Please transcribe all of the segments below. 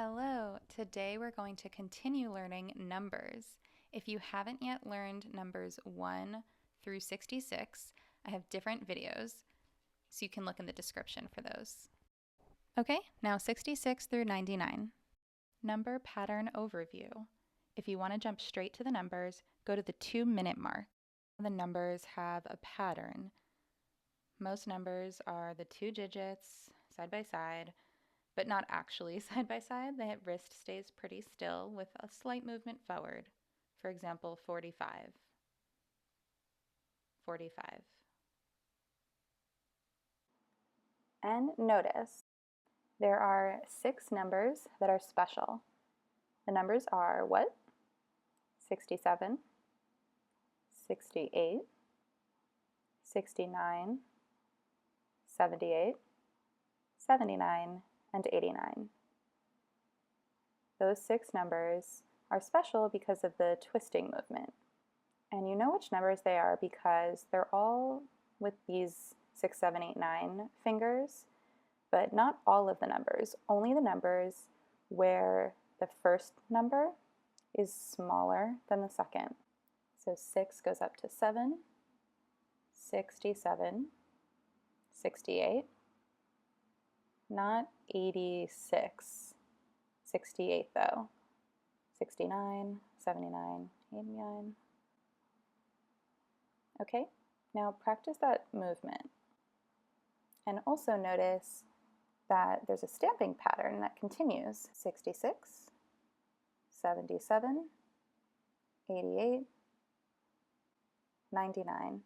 Hello, today we're going to continue learning numbers. If you haven't yet learned numbers 1 through 66, I have different videos, so you can look in the description for those. Okay, now 66 through 99. Number pattern overview. If you want to jump straight to the numbers, go to the 2-minute mark. The numbers have a pattern. Most numbers are the 2 digits side by side, but not actually side by side. The wrist stays pretty still with a slight movement forward. For example, 45, 45. And notice, there are 6 numbers that are special. The numbers are what? 67, 68, 69, 78, 79, and 89. Those 6 numbers are special because of the twisting movement. And you know which numbers they are because they're all with these 6, 7, 8, 9 fingers, but not all of the numbers, only the numbers where the first number is smaller than the second. So 6 goes up to 7, 67, 68, not 86, 68 though, 69, 79, 89. Okay, now practice that movement. And also notice that there's a stamping pattern that continues. 66, 77, 88, 99.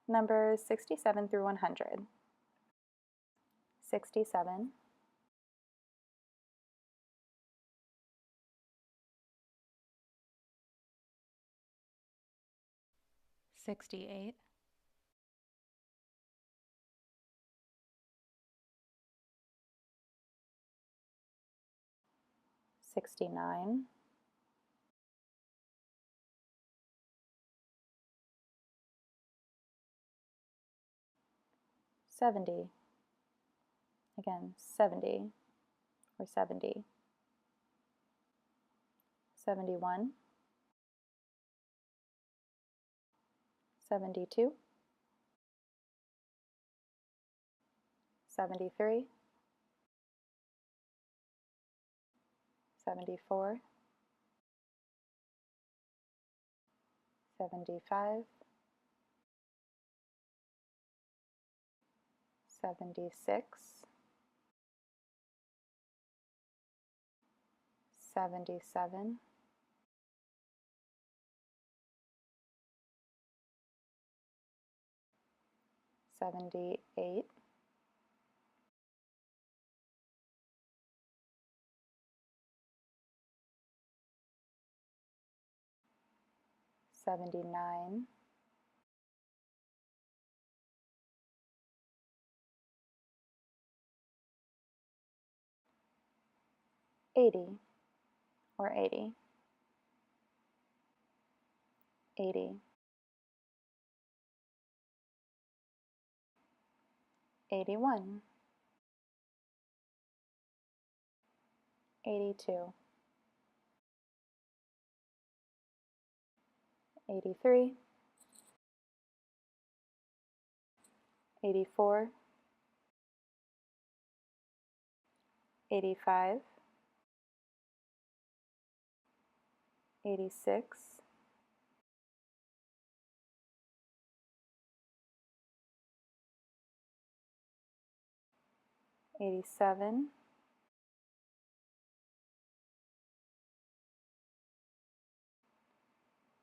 Numbers 67 through 100. 67, 68, 69, 70, again 70 or 70, 71, 72, 73, 74, 75, 76, 77, 78, 79, 80 or 80, 80, 81, 82, 83, 84, 85, 86, 87,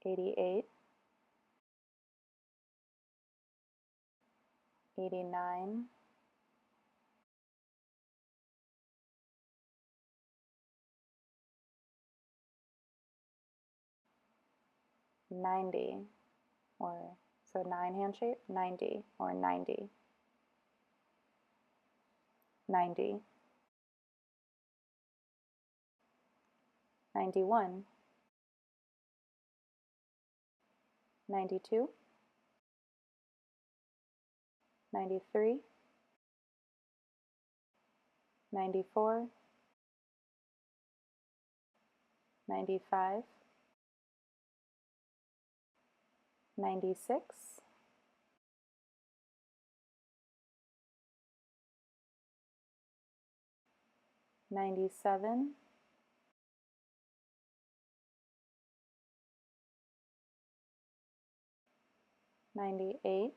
88, 89, 90, or so 9 hand shape, 90 or 90, 90, 91, 92, 93, 94, 95, 96, 97, 98,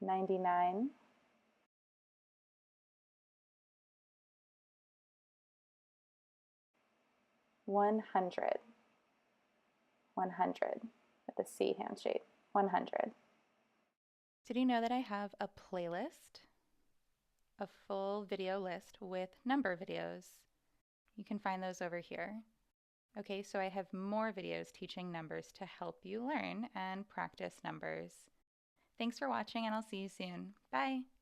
99, 100, 100 with a C hand shape, 100. Did you know that I have a playlist, a full video list with number videos? You can find those over here. Okay, so I have more videos teaching numbers to help you learn and practice numbers. Thanks for watching, and I'll see you soon. Bye!